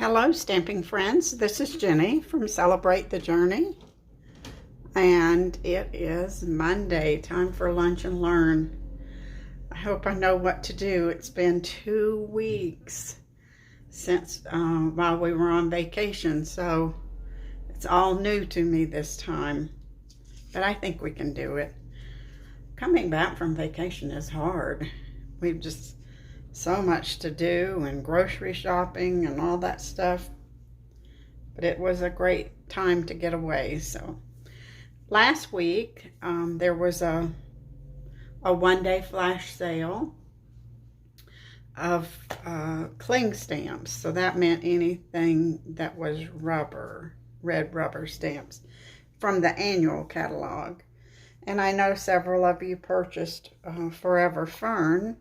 Hello, stamping friends. This is Jenny from Celebrate the Journey. And it is Monday, time for lunch and learn. I hope I know what to do. It's been 2 weeks since while we were on vacation, so it's all new to me this time. But I think we can do it. Coming back from vacation is hard. We've just so much to do and grocery shopping and all that stuff. But it was a great time to get away. So last week there was a one-day flash sale of cling stamps. So that meant anything that was rubber, red rubber stamps from the annual catalog. And I know several of you purchased Forever Fern.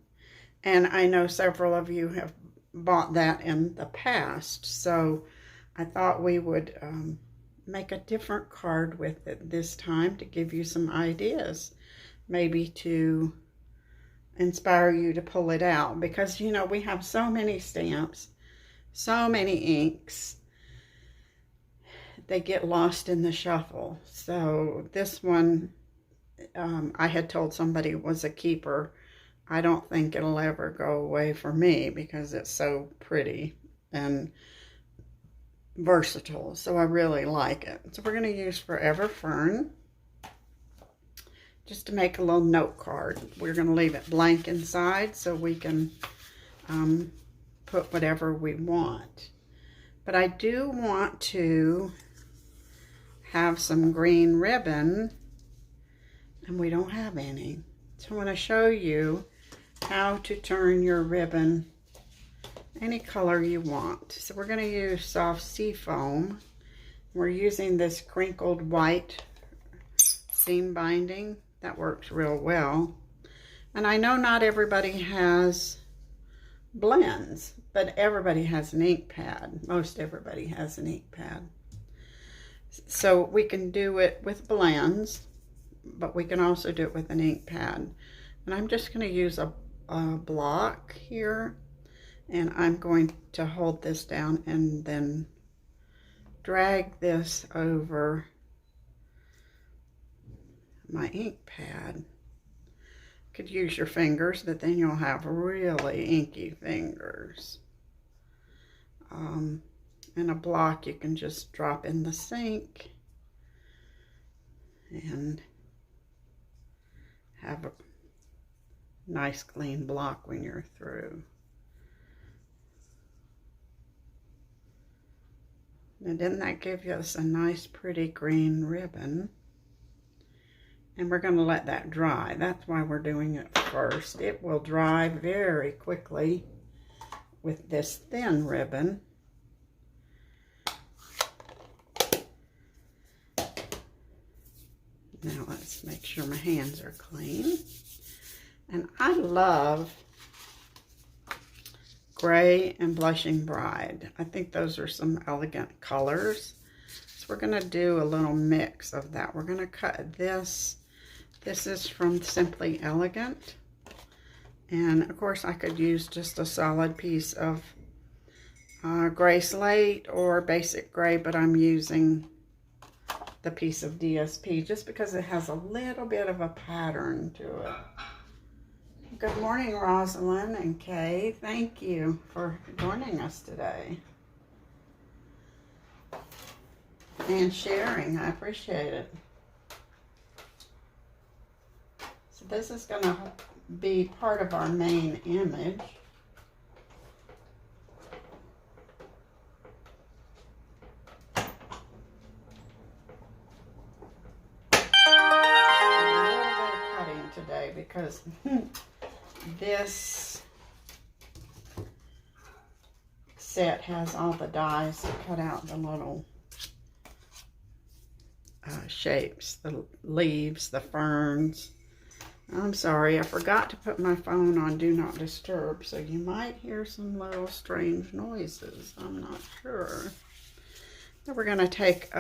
And I know several of you have bought that in the past. So I thought we would make a different card with it this time to give you some ideas. Maybe to inspire you to pull it out. Because, you know, we have so many stamps, so many inks. They get lost in the shuffle. So this one, I had told somebody was a keeper. I don't think it'll ever go away for me because it's so pretty and versatile. So I really like it. So we're going to use Forever Fern just to make a little note card. We're going to leave it blank inside so we can put whatever we want. But I do want to have some green ribbon, and we don't have any. So I want to show you how to turn your ribbon any color you want. So we're going to use soft sea foam. We're using this crinkled white seam binding. That works real well. And I know not everybody has blends, but everybody has an ink pad. Most everybody has an ink pad. So we can do it with blends, but we can also do it with an ink pad. And I'm just going to use a block here, and I'm going to hold this down and then drag this over my ink pad. Could use your fingers, but then you'll have really inky fingers. And a block you can just drop in the sink and have a nice clean block when you're through. And didn't that give us a nice pretty green ribbon? And we're going to let that dry. That's why we're doing it first. It will dry very quickly with this thin ribbon. Now let's make sure my hands are clean. And I love Gray and Blushing Bride. I think those are some elegant colors. So we're going to do a little mix of that. We're going to cut this. This is from Simply Elegant. And of course I could use just a solid piece of gray slate or basic gray, but I'm using the piece of DSP just because it has a little bit of a pattern to it. Good morning, Rosalind and Kay. Thank you for joining us today and sharing. I appreciate it. So this is going to be part of our main image. A little bit of cutting today because this set has all the dies to cut out the little shapes, the leaves, the ferns. I'm sorry, I forgot to put my phone on Do Not Disturb, so you might hear some little strange noises. I'm not sure. Then we're going to take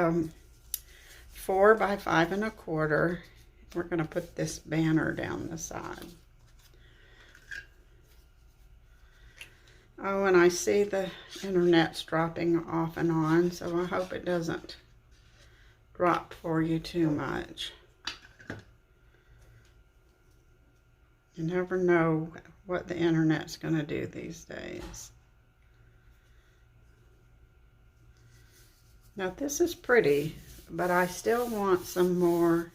4 by 5 1/4. We're going to put this banner down the side. Oh, and I see the internet's dropping off and on, so I hope it doesn't drop for you too much. You never know what the internet's going to do these days. Now this is pretty, but I still want some more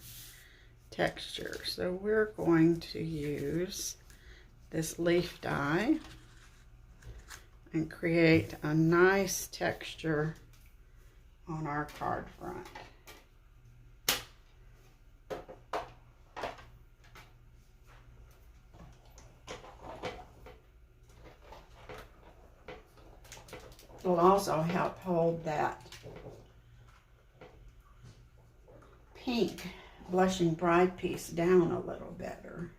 texture. So we're going to use this leaf dye and create a nice texture on our card front. It'll also help hold that pink Blushing Bride piece down a little better.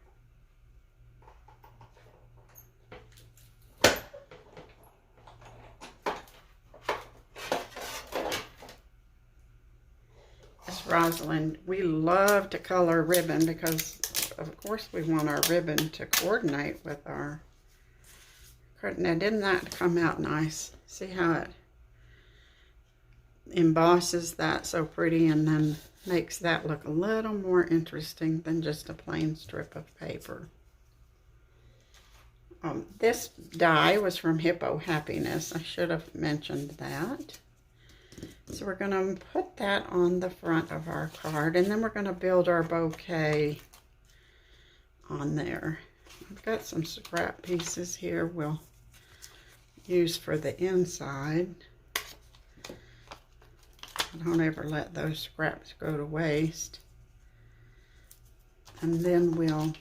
Rosalind, we love to color ribbon because of course we want our ribbon to coordinate with our card. Now didn't that come out nice? See how it embosses that so pretty and then makes that look a little more interesting than just a plain strip of paper. This die was from Hippo Happiness. I should have mentioned that. So we're going to put that on the front of our card, and then we're going to build our bouquet on there. I've got some scrap pieces here we'll use for the inside. Don't ever let those scraps go to waste. And then we'll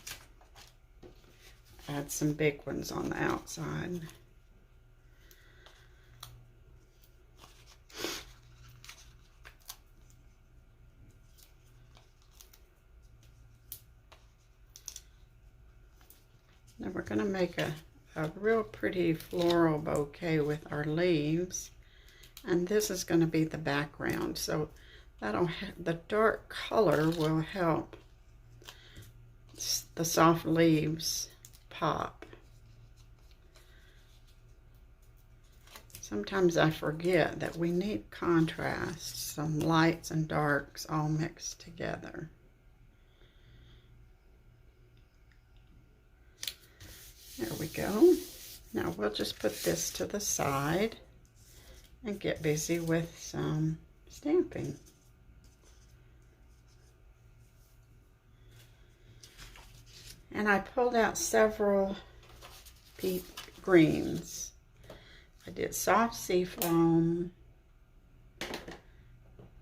add some big ones on the outside. Now we're going to make a real pretty floral bouquet with our leaves, and this is going to be the background, so that'll the dark color will help the soft leaves pop. Sometimes I forget that we need contrast, some lights and darks all mixed together. There we go. Now we'll just put this to the side and get busy with some stamping. And I pulled out several peat greens. I did soft seafoam,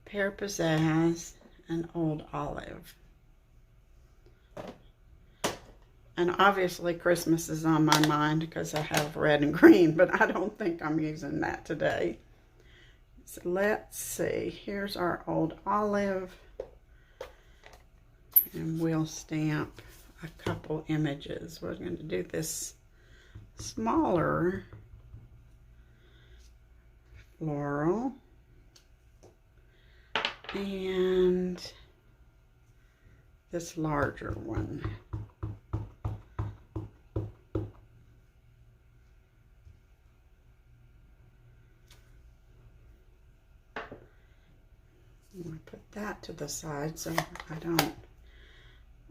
pear pizzazz, and old olive. And obviously Christmas is on my mind because I have red and green, but I don't think I'm using that today. So let's see, here's our old olive, and we'll stamp a couple images. We're going to do this smaller floral and this larger one. I'm going to put that to the side so I don't,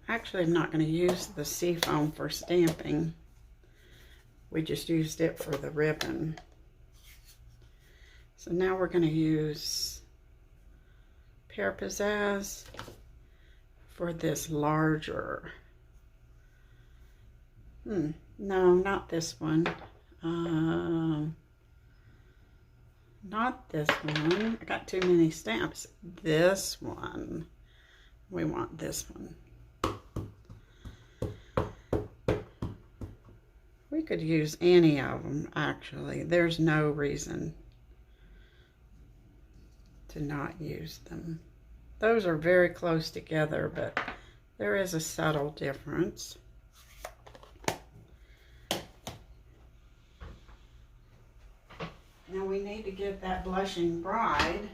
actually I'm not going to use the seafoam for stamping. We just used it for the ribbon. So now we're going to use pear pizzazz for this larger. No, not this one. Not this one. I got too many stamps. This one. We want this one. We could use any of them, actually. There's no reason to not use them. Those are very close together, but there is a subtle difference. Now we need to get that Blushing Bride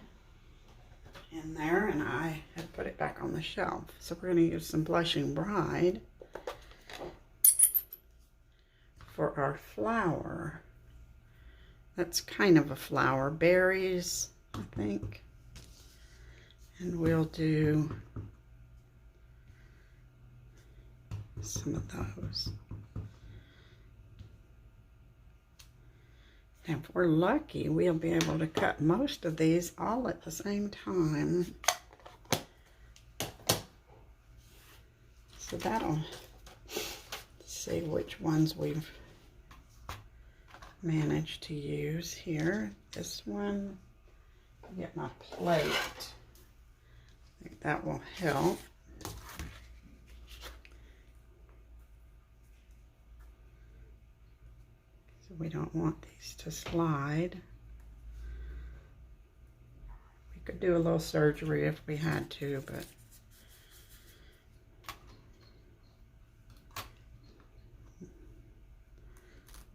in there, and I had put it back on the shelf. So we're going to use some Blushing Bride for our flower. That's kind of a flower. Berries, I think. And we'll do some of those. And if we're lucky, we'll be able to cut most of these all at the same time. So that'll see which ones we've managed to use here. This one, get my plate. I think that will help. So we don't want these to slide. We could do a little surgery if we had to, but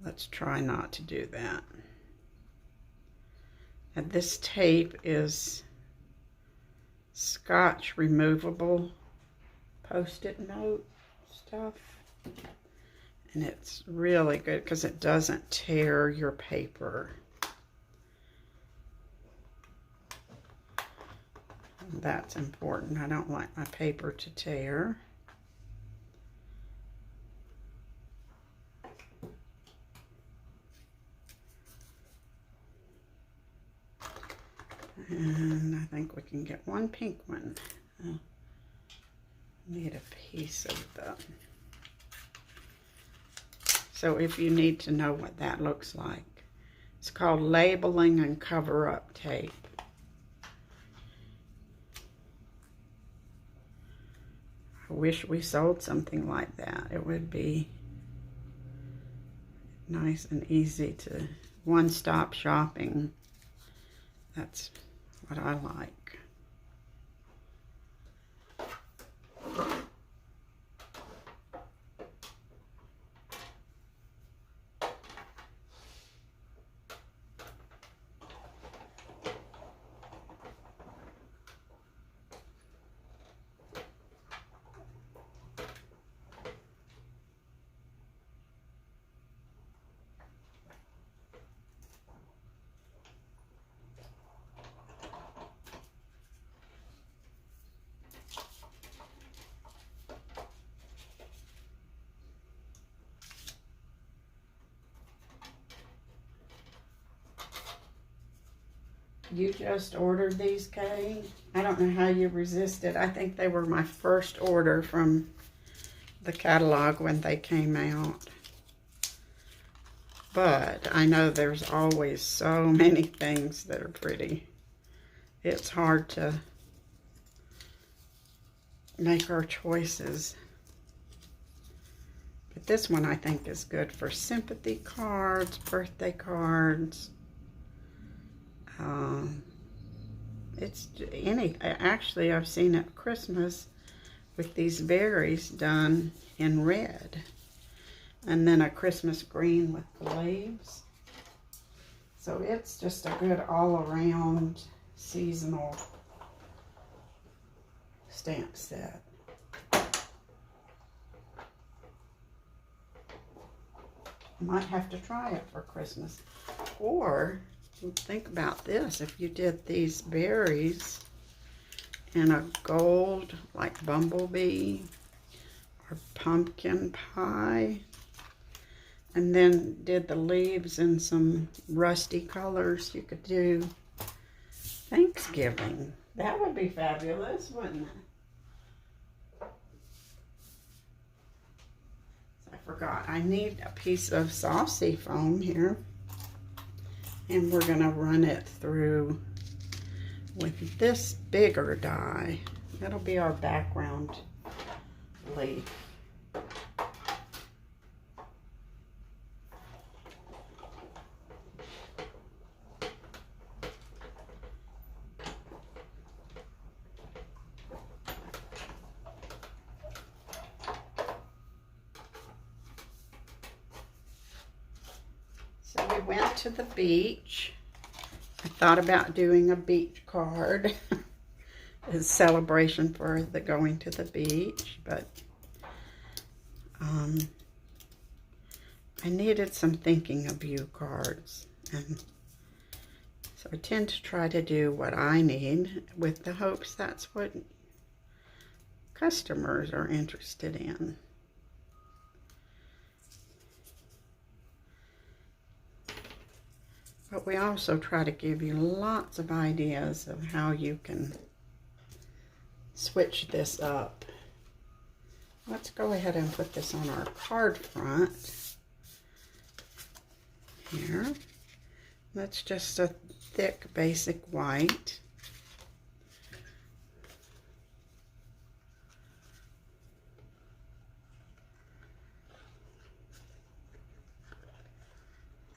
let's try not to do that. And this tape is Scotch removable Post-it note stuff. And it's really good because it doesn't tear your paper. And that's important. I don't like my paper to tear. And I think we can get one pink one. Need a piece of the... So if you need to know what that looks like, it's called labeling and cover-up tape. I wish we sold something like that. It would be nice and easy to one-stop shopping. That's what I like. You just ordered these, Kay? I don't know how you resisted. I think they were my first order from the catalog when they came out. But I know there's always so many things that are pretty. It's hard to make our choices. But this one I think is good for sympathy cards, birthday cards. It's actually I've seen at Christmas with these berries done in red, and then a Christmas green with the leaves. So it's just a good all-around seasonal stamp set. Might have to try it for Christmas. Or think about this, if you did these berries in a gold, like bumblebee or pumpkin pie, and then did the leaves in some rusty colors, you could do Thanksgiving. That would be fabulous, wouldn't it? I forgot, I need a piece of saucy foam here. And we're going to run it through with this bigger die. That'll be our background leaf. So we went to the beach. I thought about doing a beach card as a celebration for the going to the beach, but I needed some thinking of you cards, and So I tend to try to do what I need with the hopes that's what customers are interested in. But we also try to give you lots of ideas of how you can switch this up. Let's go ahead and put this on our card front here. That's just a thick basic white.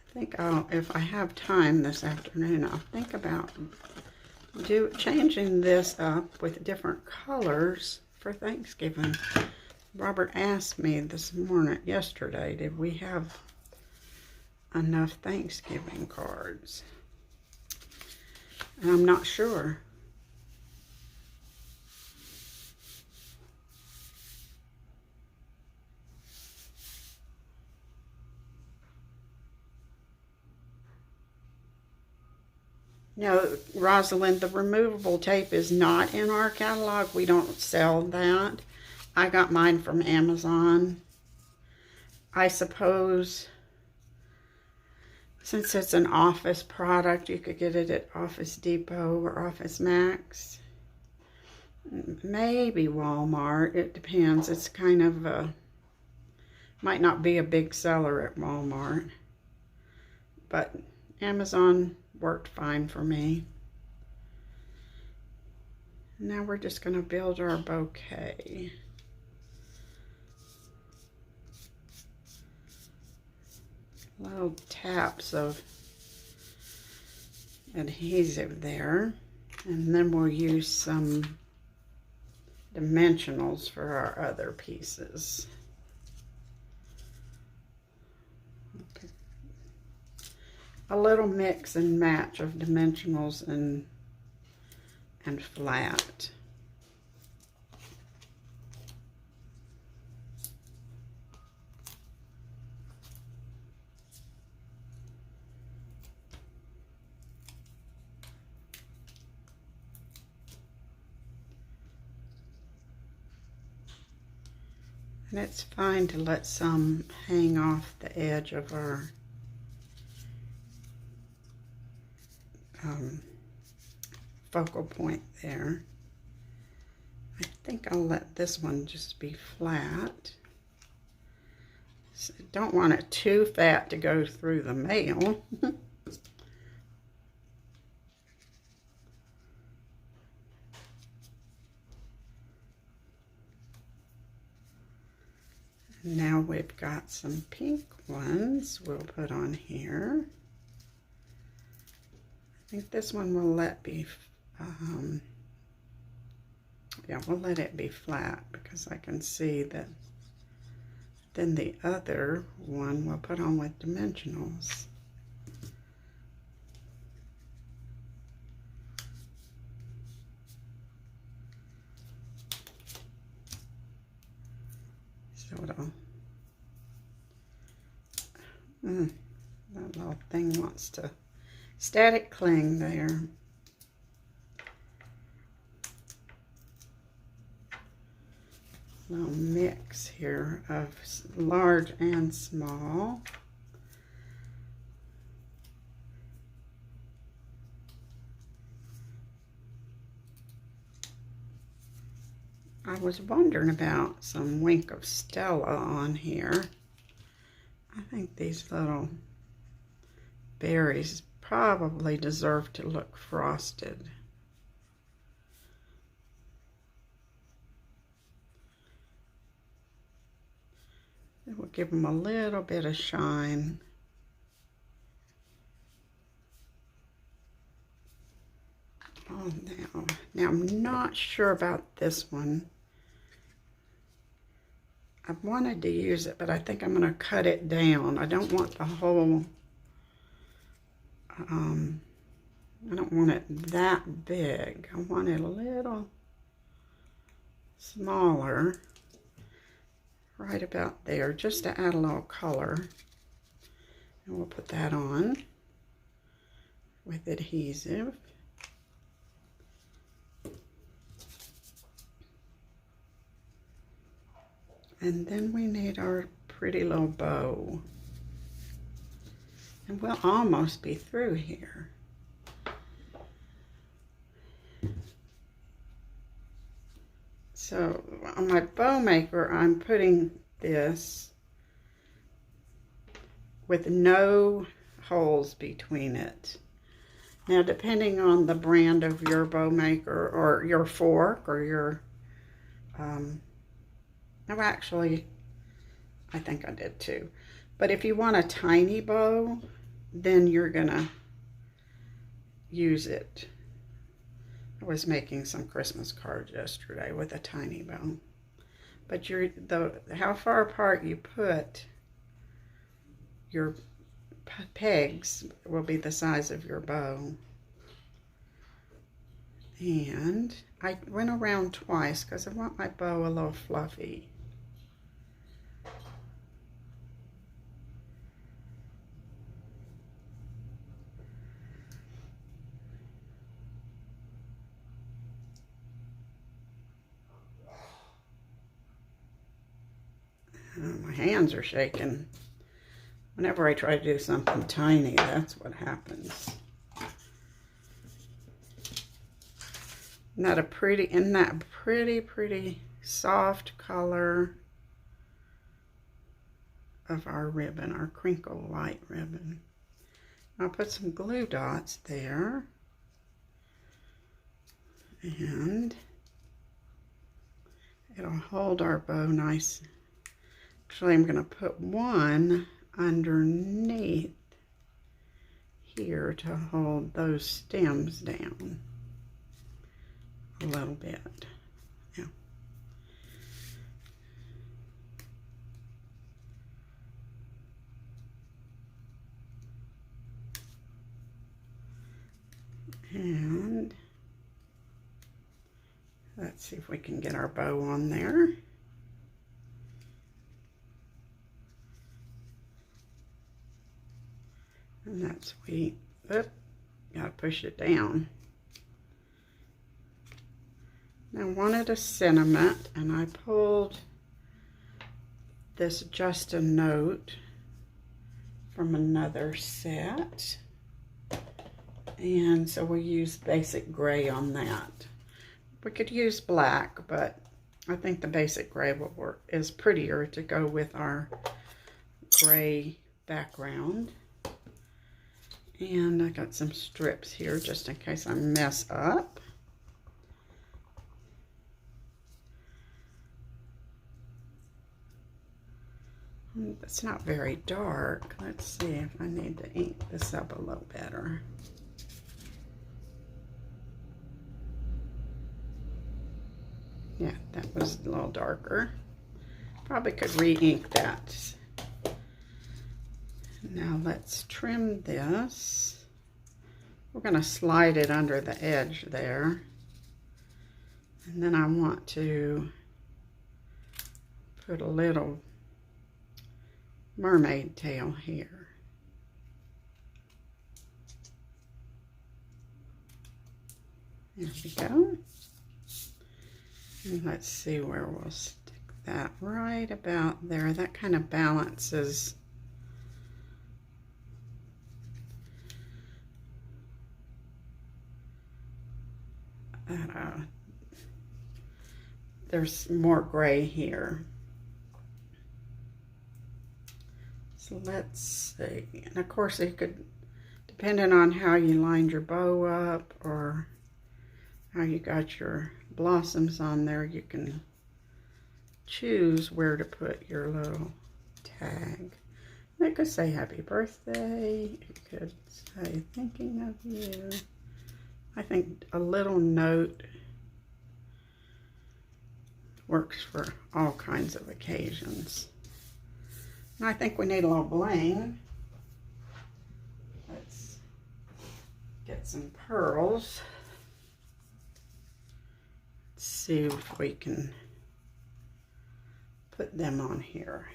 I think if I have time this afternoon, I'll think about changing this up with different colors for Thanksgiving. Robert asked me yesterday, did we have enough Thanksgiving cards? And I'm not sure. No, Rosalind, the removable tape is not in our catalog. We don't sell that. I got mine from Amazon. I suppose since it's an office product, you could get it at Office Depot or Office Max. Maybe Walmart. It depends. It's kind of might not be a big seller at Walmart. But Amazon worked fine for me. Now we're just going to build our bouquet. Little taps of adhesive there, and then we'll use some dimensionals for our other pieces. Okay. A little mix and match of dimensionals and flat. And it's fine to let some hang off the edge of our focal point there. I think I'll let this one just be flat. So I don't want it too fat to go through the mail. Now we've got some pink ones we'll put on here. I think this one will we'll let it be flat because I can see that. Then the other one we'll put on with dimensionals. So that little thing wants to static cling there. Little mix here of large and small. I was wondering about some Wink of Stella on here. I think these little berries probably deserve to look frosted. It will give them a little bit of shine. Oh, now I'm not sure about this one. I wanted to use it, but I think I'm going to cut it down. I don't want the whole, I don't want it that big. I want it a little smaller, right about there, just to add a little color. And we'll put that on with adhesive. And then we need our pretty little bow. And we'll almost be through here. So on my bow maker, I'm putting this with no holes between it. Now, depending on the brand of your bow maker or your fork or your, no, actually, I think I did too. But if you want a tiny bow, then you're gonna use it. I was making some Christmas cards yesterday with a tiny bow. But how far apart you put your pegs will be the size of your bow. And I went around twice because I want my bow a little fluffy. My hands are shaking. Whenever I try to do something tiny, that's what happens. Isn't that pretty soft color of our ribbon, our crinkle light ribbon. I'll put some glue dots there. And it'll hold our bow nice. Actually, I'm going to put one underneath here to hold those stems down a little bit. Yeah. And let's see if we can get our bow on there. And that's sweet. Oop, gotta push it down. Now I wanted a sentiment, and I pulled this Just a Note from another set. And so we'll use basic gray on that. We could use black, but I think the basic gray will work, is prettier to go with our gray background. And I got some strips here just in case I mess up. It's not very dark. Let's see if I need to ink this up a little better. Yeah, that was a little darker. Probably could re-ink that. Now let's trim this. We're going to slide it under the edge there. And then I want to put a little mermaid tail here. There we go. And let's see where we'll stick that right about there. That kind of balances there's more gray here. So let's see. And of course you could, depending on how you lined your bow up or how you got your blossoms on there, you can choose where to put your little tag. It could say happy birthday. It could say thinking of you. I think a little note works for all kinds of occasions. And I think we need a little bling. Let's get some pearls. Let's see if we can put them on here.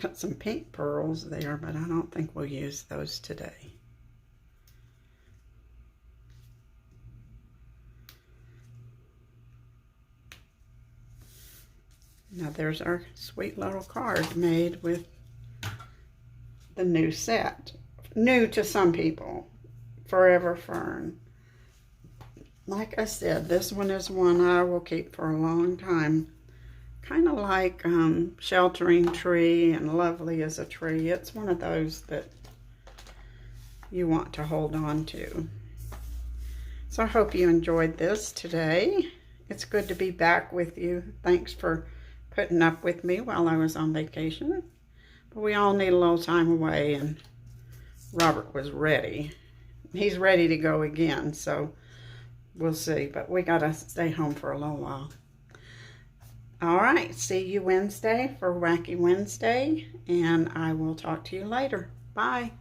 Got some pink pearls there, but I don't think we'll use those today. Now there's our sweet little card made with the new set. New to some people. Forever Fern. Like I said, this one is one I will keep for a long time. Kind of like Sheltering Tree and Lovely as a Tree. It's one of those that you want to hold on to. So I hope you enjoyed this today. It's good to be back with you. Thanks for putting up with me while I was on vacation. But we all need a little time away, and Robert was ready. He's ready to go again, so we'll see. But we got to stay home for a little while. All right, see you Wednesday for Wacky Wednesday, and I will talk to you later. Bye.